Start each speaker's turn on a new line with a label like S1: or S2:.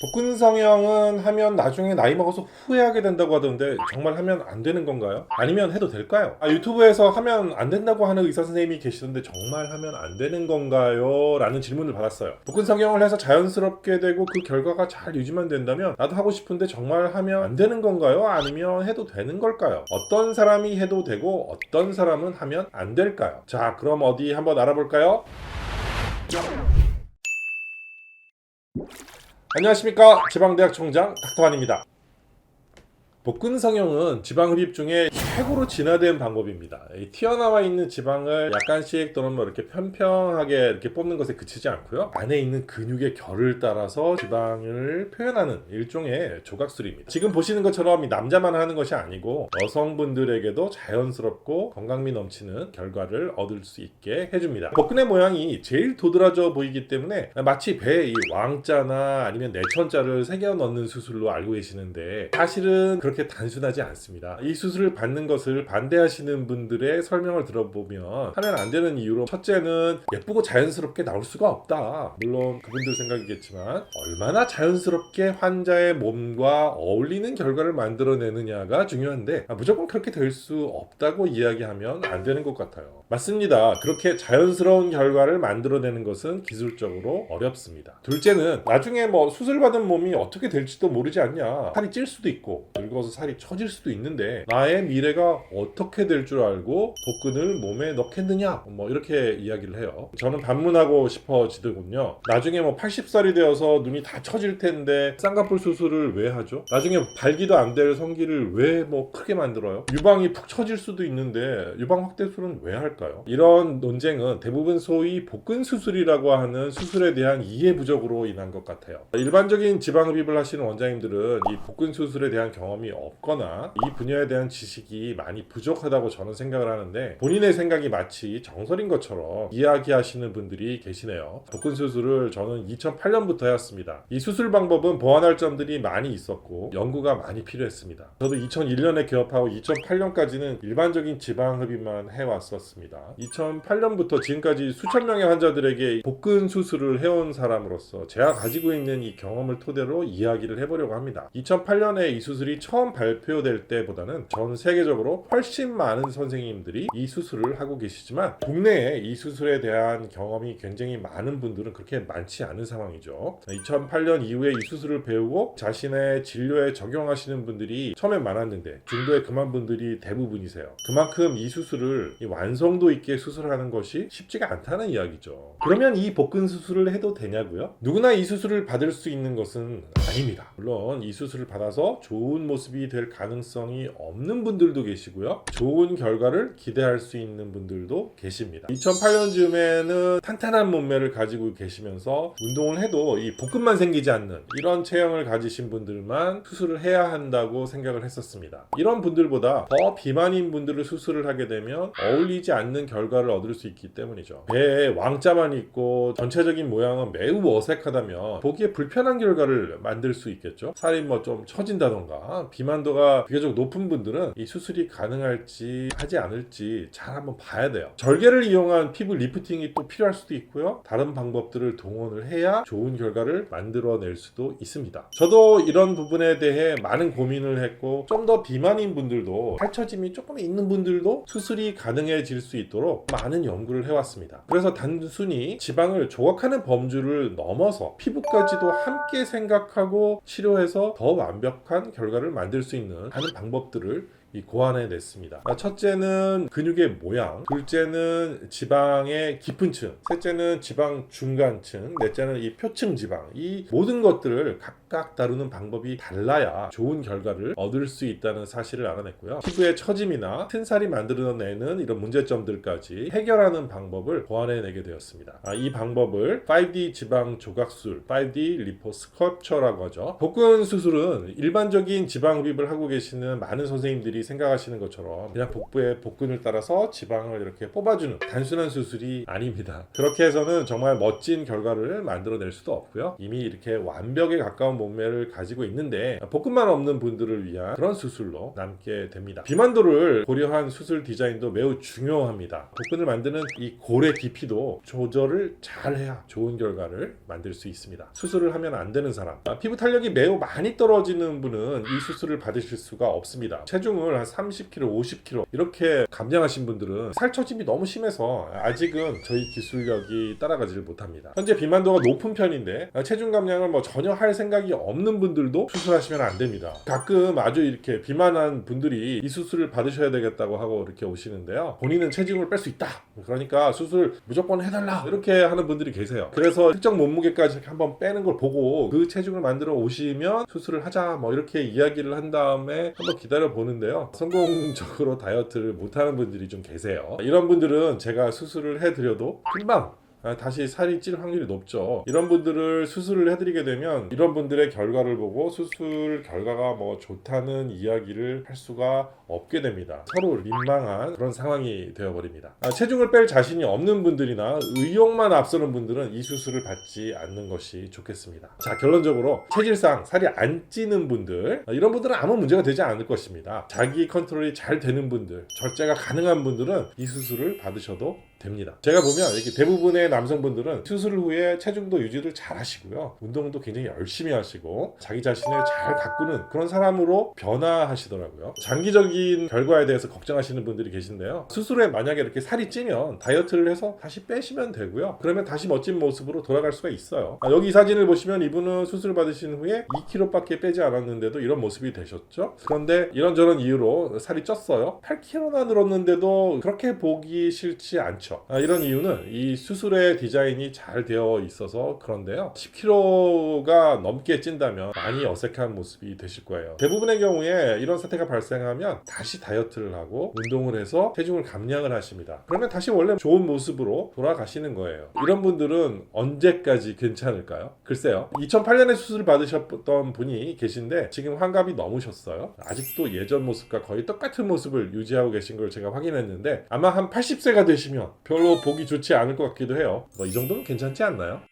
S1: 복근 성형은 하면 나중에 나이 먹어서 후회하게 된다고 하던데 정말 하면 안 되는 건가요? 아니면 해도 될까요? 유튜브에서 하면 안 된다고 하는 의사 선생님이 계시던데 정말 하면 안 되는 건가요? 라는 질문을 받았어요. 복근 성형을 해서 자연스럽게 되고 그 결과가 잘 유지만 된다면 나도 하고 싶은데 정말 하면 안 되는 건가요? 아니면 해도 되는 걸까요? 어떤 사람이 해도 되고 어떤 사람은 하면 안 될까요? 자, 그럼 어디 한번 알아볼까요? 안녕하십니까, 지방대학 총장 닥터환입니다. 복근 성형은 지방 흡입 중에 최고로 진화된 방법입니다. 이 튀어나와 있는 지방을 약간씩 또는 뭐 이렇게 평평하게 이렇게 뽑는 것에 그치지 않고요. 안에 있는 근육의 결을 따라서 지방을 표현하는 일종의 조각술입니다. 지금 보시는 것처럼 이 남자만 하는 것이 아니고 여성분들에게도 자연스럽고 건강미 넘치는 결과를 얻을 수 있게 해줍니다. 복근의 모양이 제일 도드라져 보이기 때문에 마치 배에 이 왕자나 아니면 내천자를 새겨 넣는 수술로 알고 계시는데 사실은 그렇게 단순하지 않습니다. 이 수술을 받는 것을 반대하시는 분들의 설명을 들어보면 하면 안 되는 이유로, 첫째는 예쁘고 자연스럽게 나올 수가 없다. 물론 그분들 생각이겠지만 얼마나 자연스럽게 환자의 몸과 어울리는 결과를 만들어내느냐가 중요한데 무조건 그렇게 될 수 없다고 이야기하면 안 되는 것 같아요. 맞습니다. 그렇게 자연스러운 결과를 만들어내는 것은 기술적으로 어렵습니다. 둘째는 나중에 수술받은 몸이 어떻게 될지도 모르지 않냐. 살이 찔 수도 있고 늙어서 살이 처질 수도 있는데 나의 미래가 어떻게 될 줄 알고 복근을 몸에 넣겠느냐, 이렇게 이야기를 해요. 저는 반문하고 싶어지더군요. 나중에 80살이 되어서 눈이 다 처질 텐데 쌍꺼풀 수술을 왜 하죠? 나중에 발기도 안 될 성기를 왜 크게 만들어요? 유방이 푹 처질 수도 있는데 유방 확대술은 왜 할까요? 이런 논쟁은 대부분 소위 복근 수술이라고 하는 수술에 대한 이해 부족으로 인한 것 같아요. 일반적인 지방 흡입을 하시는 원장님들은 이 복근 수술에 대한 경험이 없거나 이 분야에 대한 지식이 많이 부족하다고 저는 생각을 하는데, 본인의 생각이 마치 정설인 것처럼 이야기하시는 분들이 계시네요. 복근 수술을 저는 2008년부터 해왔습니다. 이 수술 방법은 보완할 점들이 많이 있었고 연구가 많이 필요했습니다. 저도 2001년에 개업하고 2008년까지는 일반적인 지방 흡입만 해왔었습니다. 2008년부터 지금까지 수천 명의 환자들에게 복근 수술을 해온 사람으로서 제가 가지고 있는 이 경험을 토대로 이야기를 해보려고 합니다. 2008년에 이 수술이 처음 발표될 때보다는 전 세계적으로 훨씬 많은 선생님들이 이 수술을 하고 계시지만 국내에 이 수술에 대한 경험이 굉장히 많은 분들은 그렇게 많지 않은 상황이죠. 2008년 이후에 이 수술을 배우고 자신의 진료에 적용하시는 분들이 처음엔 많았는데 중도에 그만 분들이 대부분이세요. 그만큼 이 수술을 완성도 있게 수술하는 것이 쉽지가 않다는 이야기죠. 그러면 이 복근 수술을 해도 되냐고요? 누구나 이 수술을 받을 수 있는 것은 아닙니다. 물론 이 수술을 받아서 좋은 모습이 될 가능성이 없는 분들도 계시고요, 좋은 결과를 기대할 수 있는 분들도 계십니다. 2008년쯤에는 탄탄한 몸매를 가지고 계시면서 운동을 해도 이 복근만 생기지 않는 이런 체형을 가지신 분들만 수술을 해야 한다고 생각을 했었습니다. 이런 분들보다 더 비만인 분들을 수술을 하게 되면 어울리지 않는 결과를 얻을 수 있기 때문이죠. 배에 왕자만 있고 전체적인 모양은 매우 어색하다면 보기에 불편한 결과를 만들 수 있겠죠. 살이 좀 처진다던가 비만도가 비교적 높은 분들은 이 수술이 가능할지 하지 않을지 잘 한번 봐야 돼요. 절개를 이용한 피부 리프팅이 또 필요할 수도 있고요, 다른 방법들을 동원을 해야 좋은 결과를 만들어낼 수도 있습니다. 저도 이런 부분에 대해 많은 고민을 했고, 좀 더 비만인 분들도, 살처짐이 조금 있는 분들도 수술이 가능해질 수 있도록 많은 연구를 해왔습니다. 그래서 단순히 지방을 조각하는 범주를 넘어서 피부까지도 함께 생각하고 치료해서 더 완벽한 결과를 만들 수 있는 많은 방법들을 고안해냈습니다. 첫째는 근육의 모양, 둘째는 지방의 깊은 층, 셋째는 지방 중간층, 넷째는 이 표층 지방. 이 모든 것들을 각각 다루는 방법이 달라야 좋은 결과를 얻을 수 있다는 사실을 알아냈고요, 피부의 처짐이나 튼살이 만들어내는 이런 문제점들까지 해결하는 방법을 고안해내게 되었습니다. 이 방법을 5D 지방 조각술, 5D 리포스컬프처라고 하죠. 복근 수술은 일반적인 지방 흡입을 하고 계시는 많은 선생님들이 생각하시는 것처럼 그냥 복부의 복근을 따라서 지방을 이렇게 뽑아주는 단순한 수술이 아닙니다. 그렇게 해서는 정말 멋진 결과를 만들어낼 수도 없고요. 이미 이렇게 완벽에 가까운 몸매를 가지고 있는데 복근만 없는 분들을 위한 그런 수술로 남게 됩니다. 비만도를 고려한 수술 디자인도 매우 중요합니다. 복근을 만드는 이 골의 깊이도 조절을 잘 해야 좋은 결과를 만들 수 있습니다. 수술을 하면 안 되는 사람, 피부 탄력이 매우 많이 떨어지는 분은 이 수술을 받으실 수가 없습니다. 체중을 한 30kg, 50kg 이렇게 감량하신 분들은 살처짐이 너무 심해서 아직은 저희 기술력이 따라가지를 못합니다. 현재 비만도가 높은 편인데 체중 감량을 전혀 할 생각이 없는 분들도 수술하시면 안 됩니다. 가끔 아주 이렇게 비만한 분들이 이 수술을 받으셔야 되겠다고 하고 이렇게 오시는데요. 본인은 체중을 뺄 수 있다. 그러니까 수술 무조건 해달라. 이렇게 하는 분들이 계세요. 그래서 특정 몸무게까지 한번 빼는 걸 보고 그 체중을 만들어 오시면 수술을 하자 이렇게 이야기를 한 다음에 한번 기다려 보는데요. 성공적으로 다이어트를 못하는 분들이 좀 계세요. 이런 분들은 제가 수술을 해드려도 금방 다시 살이 찔 확률이 높죠. 이런 분들을 수술을 해드리게 되면 이런 분들의 결과를 보고 수술 결과가 좋다는 이야기를 할 수가 없게 됩니다. 서로 민망한 그런 상황이 되어버립니다. 체중을 뺄 자신이 없는 분들이나 의욕만 앞서는 분들은 이 수술을 받지 않는 것이 좋겠습니다. 자, 결론적으로 체질상 살이 안 찌는 분들, 이런 분들은 아무 문제가 되지 않을 것입니다. 자기 컨트롤이 잘 되는 분들, 절제가 가능한 분들은 이 수술을 받으셔도 됩니다. 제가 보면 이렇게 대부분의 남성분들은 수술 후에 체중도 유지를 잘 하시고요. 운동도 굉장히 열심히 하시고 자기 자신을 잘 가꾸는 그런 사람으로 변화하시더라고요. 장기적인 결과에 대해서 걱정하시는 분들이 계신데요. 수술 후에 만약에 이렇게 살이 찌면 다이어트를 해서 다시 빼시면 되고요. 그러면 다시 멋진 모습으로 돌아갈 수가 있어요. 여기 이 사진을 보시면 이분은 수술 받으신 후에 2kg밖에 빼지 않았는데도 이런 모습이 되셨죠. 그런데 이런저런 이유로 살이 쪘어요. 8kg나 늘었는데도 그렇게 보기 싫지 않죠. 이런 이유는 이 수술의 디자인이 잘 되어 있어서 그런데요. 10kg가 넘게 찐다면 많이 어색한 모습이 되실 거예요. 대부분의 경우에 이런 사태가 발생하면 다시 다이어트를 하고 운동을 해서 체중을 감량을 하십니다. 그러면 다시 원래 좋은 모습으로 돌아가시는 거예요. 이런 분들은 언제까지 괜찮을까요? 글쎄요. 2008년에 수술을 받으셨던 분이 계신데 지금 환갑이 넘으셨어요. 아직도 예전 모습과 거의 똑같은 모습을 유지하고 계신 걸 제가 확인했는데 아마 한 80세가 되시면 별로 보기 좋지 않을 것 같기도 해요. 이 정도면 괜찮지 않나요?